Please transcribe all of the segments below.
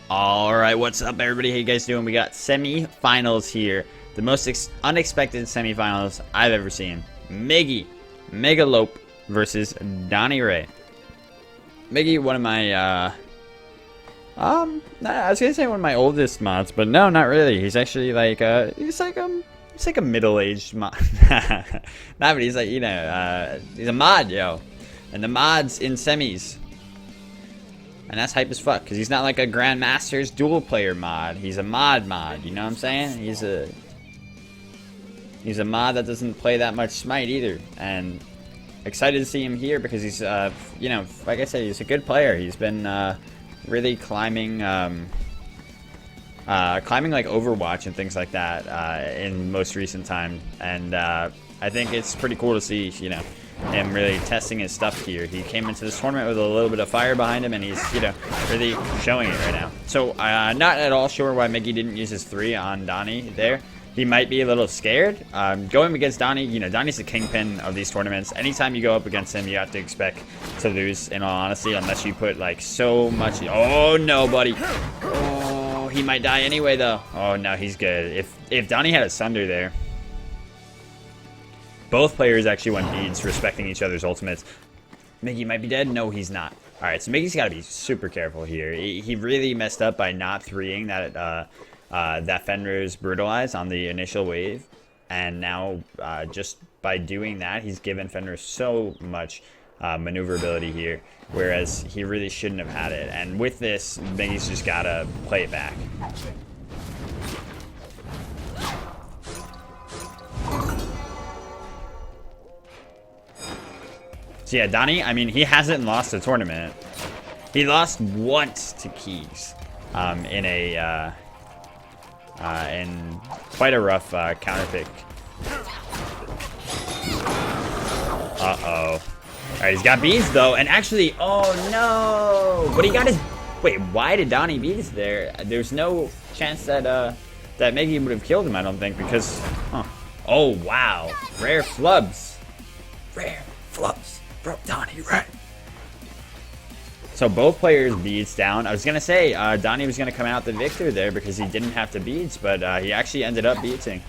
Alright, what's up everybody? How you guys doing? We got semi-finals here. The most unexpected semi-finals I've ever seen. Miggy, Megalope versus Donnie Ray. Miggy, one of my, I was gonna say one of my oldest mods, but no, not really. He's actually like, he's like a middle-aged mod. Nah, but he's like, you know, he's a mod, yo. And the mod's in semis. And that's hype as fuck, because he's not like a Grandmaster's dual player mod. He's a mod, you know what I'm saying? He's a mod that doesn't play that much Smite either. And excited to see him here because he's, you know, like I said, he's a good player. He's been really climbing like Overwatch and things like that in most recent time. And I think it's pretty cool to see, you know, him really testing his stuff here. He came into this tournament with a little bit of fire behind him, and he's, you know, really showing it right now. So, not at all sure why Miggy didn't use his 3 on Donnie there. He might be a little scared. Going against Donnie, you know, Donnie's the kingpin of these tournaments. Anytime you go up against him, you have to expect to lose, in all honesty, unless you put, like, so much... Oh, no, buddy. Oh, he might die anyway, though. Oh, no, he's good. If Donnie had a Sunder there... Both players actually went beads, respecting each other's ultimates. Miggy might be dead. No, he's not. Alright, so Miggy's got to be super careful here. He really messed up by not 3ing that Fenrir's Brutalize on the initial wave. And now, just by doing that, he's given Fenrir so much maneuverability here. Whereas he really shouldn't have had it. And with this, Miggy's just got to play it back. So yeah, Donnie, I mean, he hasn't lost a tournament. He lost once to Keys in quite a rough counter pick. Uh-oh. Alright, he's got beads though, and actually, oh no! But he got his... Wait, why did Donnie beads there? There's no chance that that Miggy would have killed him, I don't think, because... Huh. Oh, wow. Rare flubs. Rare flubs. Bro, Donnie, right? So both players beads down. I was gonna say Donnie was gonna come out the victor there because he didn't have to beads, but he actually ended up beating.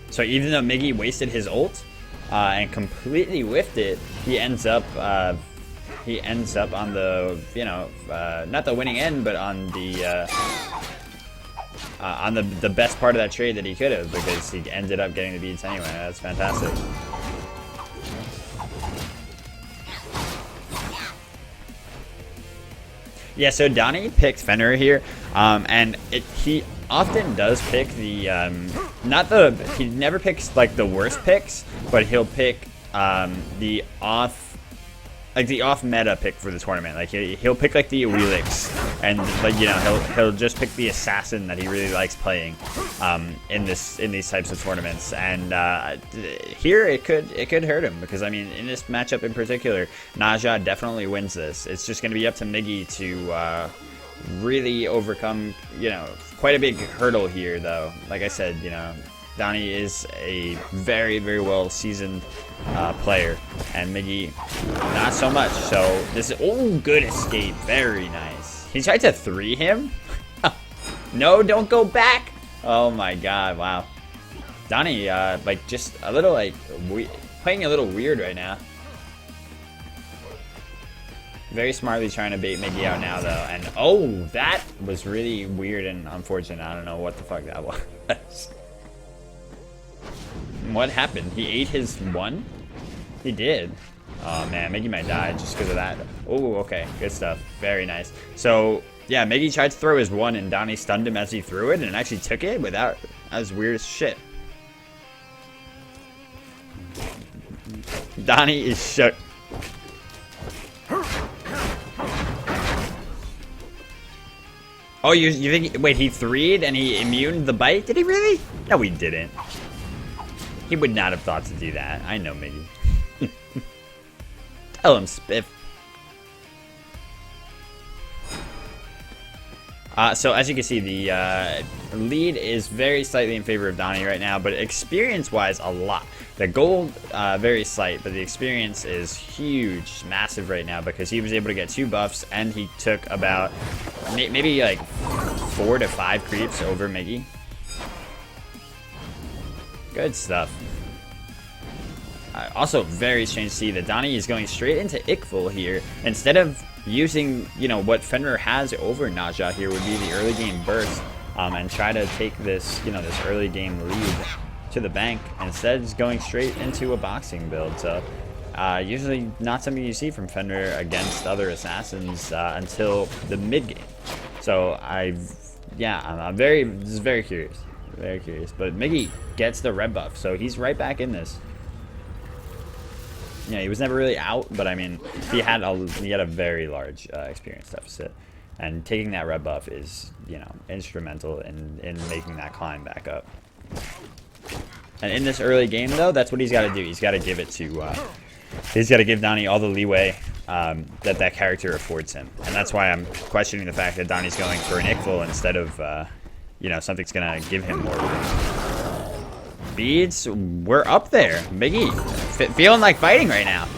So even though Miggy wasted his ult and completely whiffed it, he ends up on the, you know, not the winning end, but on the best part of that trade that he could have, because he ended up getting the beads anyway. That's fantastic. Yeah, so Donnie picked Fenrir here, and he often does pick the, he never picks like the worst picks, but he'll pick the off meta pick for the tournament. Like he'll pick like the Awilix, and like, you know, he'll just pick the assassin that he really likes playing in these types of tournaments. And here it could hurt him, because I mean, in this matchup in particular, Nshadow definitely wins this. It's just going to be up to Miggy to really overcome, you know, quite a big hurdle here though. Like I said, you know, Donnie is a very, very well seasoned player, and Miggy not so much. So this is, oh, good escape, very nice. He tried to 3 him. No, don't go back. Oh my god, wow. Donnie, like just a little like playing a little weird right now. Very smartly trying to bait Miggy out now though, and oh, that was really weird and unfortunate. I don't know what the fuck that was. What happened? He ate his 1? He did. Oh man, Miggy might die just because of that. Oh, okay. Good stuff. Very nice. So, yeah, Miggy tried to throw his 1 and Donnie stunned him as he threw it and actually took it without... That was weird as shit. Donnie is shook. Oh, you think... Wait, he 3'd and he immuned the bite? Did he really? No, he didn't. He would not have thought to do that. I know Miggy. Tell him, Spiff. So as you can see, the lead is very slightly in favor of Donnie right now, but experience-wise, a lot. The gold, very slight, but the experience is huge, massive right now because he was able to get 2 buffs and he took about maybe like 4 to 5 creeps over Miggy. Good stuff. Also, very strange to see that Donnie is going straight into Ickful here instead of using, you know, what Fenrir has over Nshadow here would be the early game burst, and try to take this, you know, this early game lead to the bank. Instead, it's going straight into a boxing build. So, usually not something you see from Fenrir against other assassins until the mid game. So I'm very curious, very curious. But Miggy gets the red buff, so he's right back in this. Yeah, he was never really out, but I mean, he had a very large experience deficit, and taking that red buff is, you know, instrumental in making that climb back up. And in this early game, though, that's what he's got to do. He's got to give it to, he's got to give Donnie all the leeway that character affords him, and that's why I'm questioning the fact that Donnie's going for an Ickful instead of, you know, something's gonna give him more room. Beads, we're up there. Miggy, feeling like fighting right now.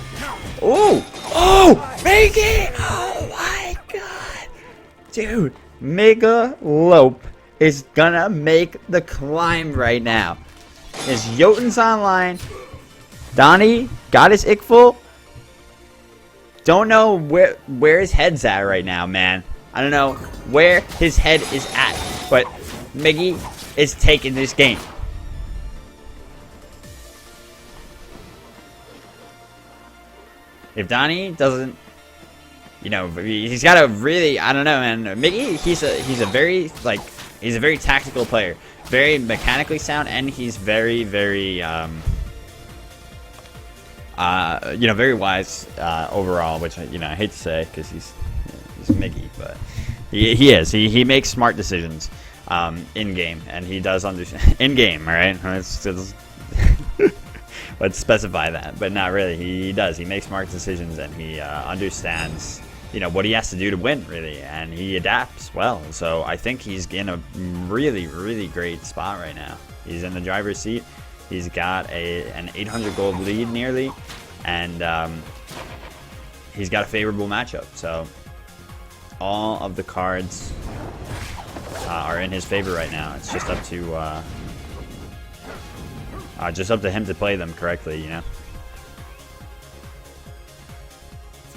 Ooh, oh, Miggy! Oh my god, dude, Mega Lope is gonna make the climb right now. His Jotun's online. Donnie got his Ickful. Don't know where his head's at right now, man. I don't know where his head is at, but Miggy is taking this game. If Donnie doesn't, you know, he's got a really, I don't know, man. Miggy, he's a very tactical player, very mechanically sound, and he's very, very, you know, very wise overall. Which, you know, I hate to say because he's Miggy, but he is. He makes smart decisions in game, and he does understand in game. All right, let's specify that, but not really. He does. He makes smart decisions, and he understands, you know, what he has to do to win, really, and he adapts well. So I think he's in a really, really great spot right now. He's in the driver's seat. He's got an 800 gold lead nearly, and he's got a favorable matchup. So all of the cards are in his favor right now. It's just up to him to play them correctly, you know.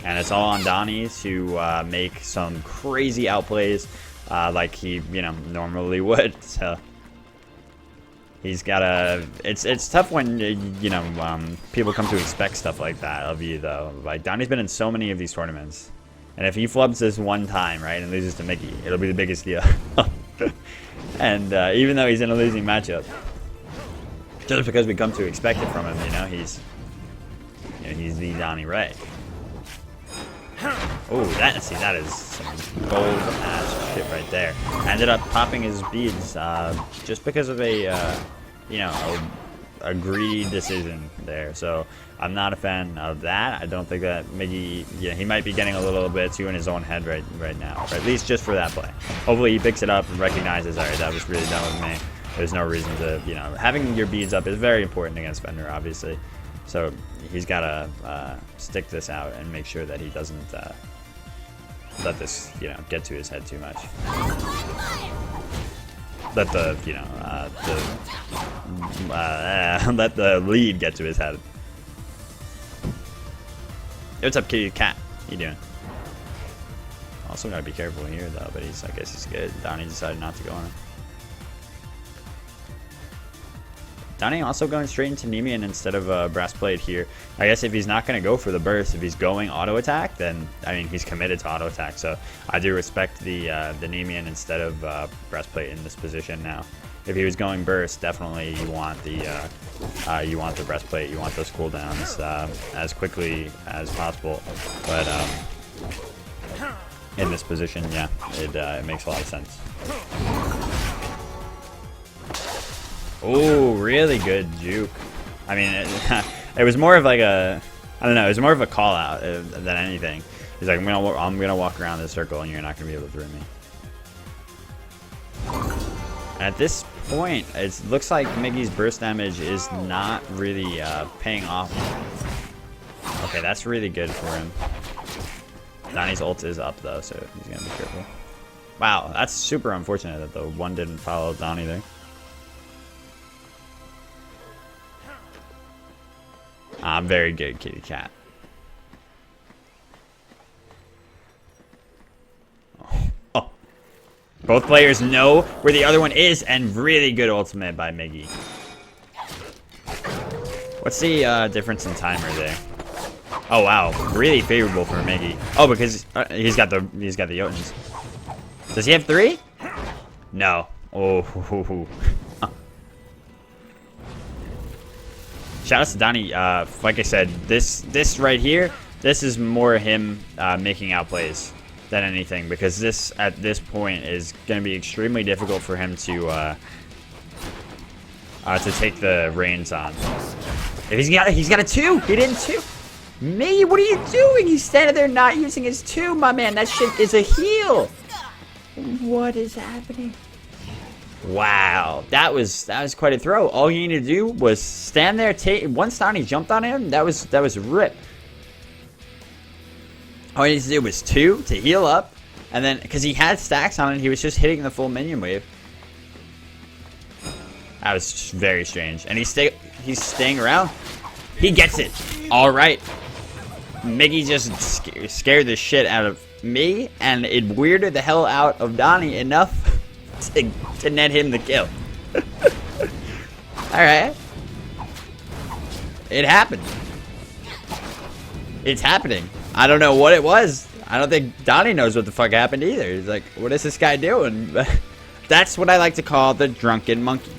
And it's all on Donnie to make some crazy outplays like he, you know, normally would. So he's got to. It's tough when you know people come to expect stuff like that of you, though. Like Donnie's been in so many of these tournaments, and if he flubs this one time, right, and loses to Mickey, it'll be the biggest deal. And even though he's in a losing matchup, just because we come to expect it from him, you know, he's the Donnie Ray. Oh, that is some gold ass shit right there. Ended up popping his beads just because of a you know, a greedy decision there. So I'm not a fan of that. I don't think that Miggy, yeah, he might be getting a little bit too in his own head right now, or at least just for that play. Hopefully he picks it up and recognizes, all right, that was really done with me. There's no reason to, you know, having your beads up is very important against Fenrir, obviously. So he's got to stick this out and make sure that he doesn't let this, you know, get to his head too much. Let the, you know, let the lead get to his head. Hey, what's up, kitty cat? How you doing? Also gotta be careful here though, but I guess he's good. Donnie decided not to go on it. Donnie also going straight into Nemean instead of Brass Plate here. I guess if he's not going to go for the burst, if he's going auto attack, then I mean he's committed to auto attack. So I do respect the Nemean instead of Brass Plate in this position now. If he was going burst, definitely you want the Brass Plate. You want those cooldowns as quickly as possible. But in this position, yeah, it makes a lot of sense. Oh, really good juke. I mean, it was more of like a, I don't know, it was more of a call out than anything. He's like, I'm gonna walk around this circle and you're not gonna be able to throw me. And at this point, it looks like Miggy's burst damage is not really paying off. Okay, that's really good for him. Donnie's ult is up though, so he's gonna be careful. Wow, that's super unfortunate that the one didn't follow Donnie there. Very good, kitty cat. Oh. Both players know where the other one is, and really good ultimate by Miggy. What's the difference in timer there? Oh wow, really favorable for Miggy. Oh, because he's got the Jotuns. Does he have 3? No. Oh. Shout out to Donnie. Like I said, this right here, this is more him making out plays than anything, because this at this point is going to be extremely difficult for him to take the reins on. If he's got a 2. He didn't 2. Me, what are you doing? He's standing there not using his 2, my man. That shit is a heal. What is happening? Wow, that was quite a throw. All you need to do was stand there. Once Donnie jumped on him, that was a rip. All he needs to do was 2 to heal up, and then because he had stacks on it, he was just hitting the full minion wave. That was just very strange, and he's staying around. He gets it. All right, Miggy just scared the shit out of me, and it weirded the hell out of Donnie enough to net him the kill. Alright. It happened. It's happening. I don't know what it was. I don't think Donnie knows what the fuck happened either. He's like, what is this guy doing? That's what I like to call the drunken monkey.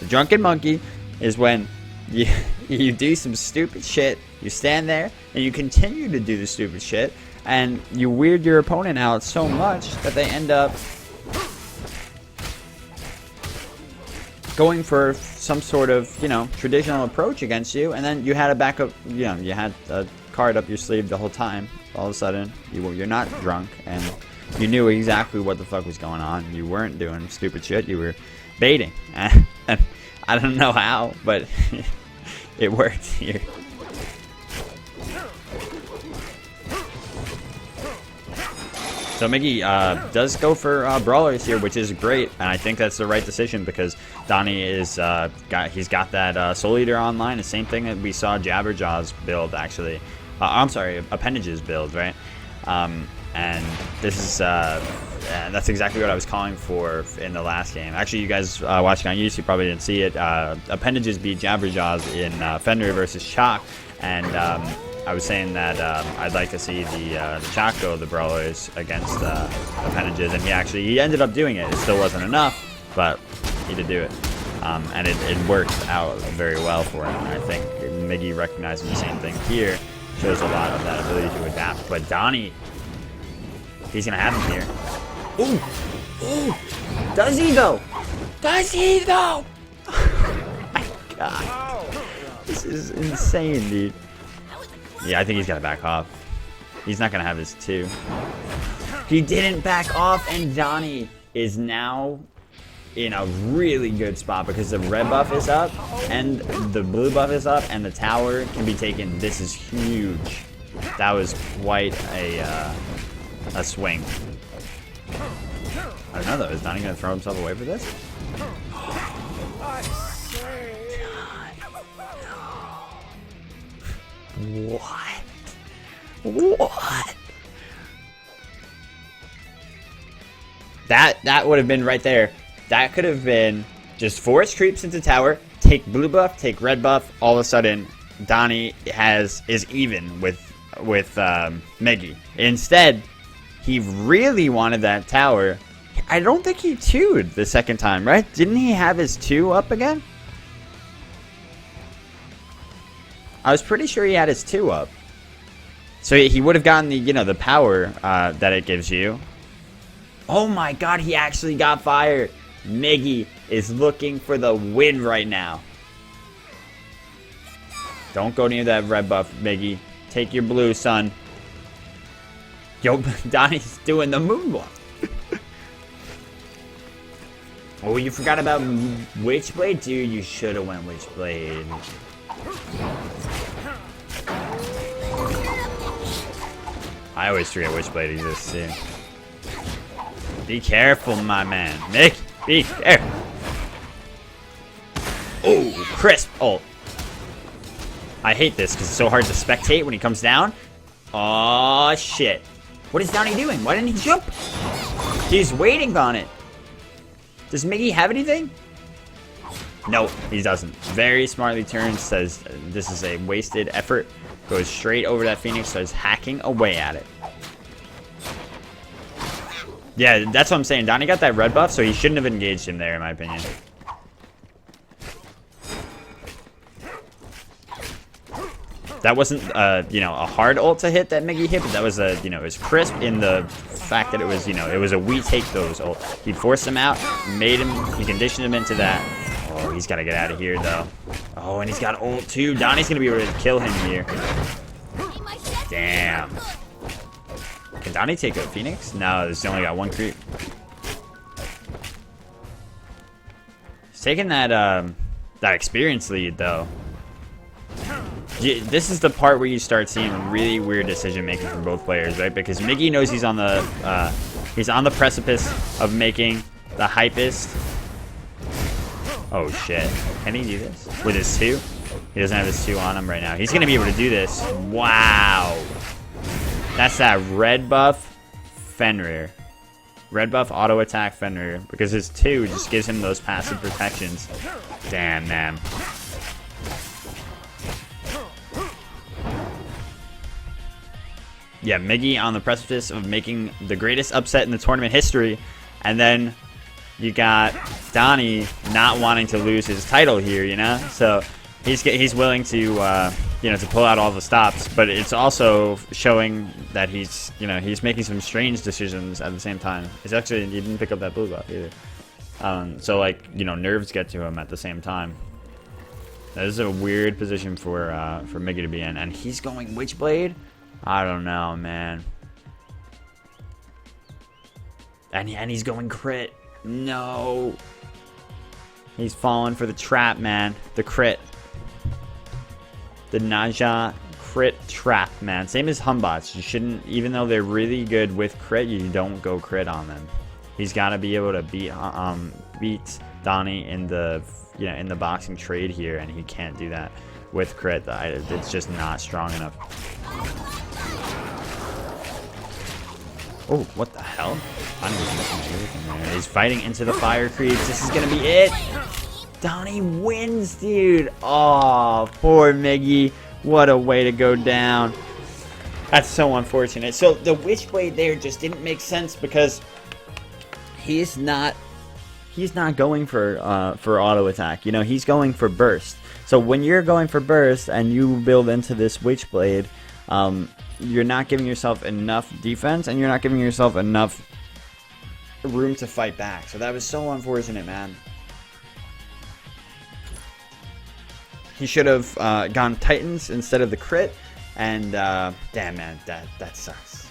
The drunken monkey is when you do some stupid shit, you stand there, and you continue to do the stupid shit, and you weird your opponent out so much that they end up going for some sort of, traditional approach against you, and then you had a backup, you had a card up your sleeve the whole time. All of a sudden, you're not drunk, and you knew exactly what the fuck was going on. You weren't doing stupid shit. You were baiting. And I don't know how, but it worked here. So Miggy does go for brawlers here, which is great, and I think that's the right decision because Donnie is he's got that Soul Eater online, the same thing that we saw Jabberjaw's build actually. I'm sorry, Appendage's build, right? And this is that's exactly what I was calling for in the last game. Actually, you guys watching on YouTube probably didn't see it. Appendages beat Jabberjaws in Fenrir versus Chalk, and I was saying that I'd like to see the Chalk go the brawlers against Appendages, and he ended up doing it. It still wasn't enough, but he did do it, and it worked out very well for him. I think Miggy recognizing the same thing here shows a lot of that ability to adapt. But Donnie, he's gonna have him here. Ooh, ooh, does he though? Does he though? Oh my God, this is insane, dude. Yeah, I think he's got to back off. He's not going to have his 2. He didn't back off, and Donnie is now in a really good spot because the red buff is up, and the blue buff is up, and the tower can be taken. This is huge. That was quite a swing. I don't know, though. Is Donnie going to throw himself away for this? What? What? That would have been right there. That could have been just force creeps into tower, take blue buff, take red buff. All of a sudden, Donnie is even with Miggy. Instead, he really wanted that tower. I don't think he 2'd the second time, right? Didn't he have his 2 up again? I was pretty sure he had his 2 up. So he would have gotten the, the power that it gives you. Oh my God, he actually got fire. Miggy is looking for the win right now. Don't go near that red buff, Miggy. Take your blue, son. Yo, Donnie's doing the moonwalk. Oh, you forgot about Witchblade? Dude, you should have went Witchblade. I always forget Witchblade exists too. Be careful, my man. Nick, be careful. Oh, crisp ult. I hate this because it's so hard to spectate when he comes down. Oh shit. What is Donnie doing? Why didn't he jump? He's waiting on it. Does Miggy have anything? No, he doesn't. Very smartly turns, says this is a wasted effort. Goes straight over that Phoenix, starts hacking away at it. Yeah, that's what I'm saying. Donnie got that red buff, so he shouldn't have engaged him there, in my opinion. That wasn't, you know, a hard ult to hit that Miggy hit, but that was a, you know, it was crisp in the fact that it was, you know, it was a we take those ult. He forced him out, made him, he conditioned him into that. Oh, he's got to get out of here, though. Oh, and he's got ult, too. Donnie's going to be able to kill him here. Damn. Can Donnie take a Phoenix? No, he's only got one creep. He's taking that, that experience lead, though. This is the part where you start seeing really weird decision making from both players, right? Because Miggy knows he's on the precipice of making the hypest. Oh shit! Can he do this with his 2? He doesn't have his 2 on him right now. He's gonna be able to do this. Wow! That's that red buff Fenrir. Red buff auto attack Fenrir because his 2 just gives him those passive protections. Damn, man. Yeah, Miggy on the precipice of making the greatest upset in the tournament history, and then you got Donnie not wanting to lose his title here, you know. So he's willing to you know, to pull out all the stops, but it's also showing that he's, you know, he's making some strange decisions at the same time. It's actually, he didn't pick up that blue buff either. So like, you know, nerves get to him at the same time. This is a weird position for Miggy to be in, and he's going Witchblade. I don't know, man. And he's going crit. No. He's falling for the trap, man. The crit. The Nshadow crit trap, man. Same as Humbots. You shouldn't, even though they're really good with crit, you don't go crit on them. He's got to be able to beat Donnie in the, you know, in the boxing trade here, and he can't do that with crit. It's just not strong enough. Oh, what the hell? I don't even know everything there. He's fighting into the fire creeps. This is gonna be it. Donnie wins, dude. Oh, poor Miggy. What a way to go down. That's so unfortunate. So the Witchblade there just didn't make sense because he's not going for auto attack. You know, he's going for burst. So when you're going for burst and you build into this Witchblade, you're not giving yourself enough defense, and you're not giving yourself enough room to fight back. So that was so unfortunate, man. He should have gone Titans instead of the crit, and damn, man, that sucks.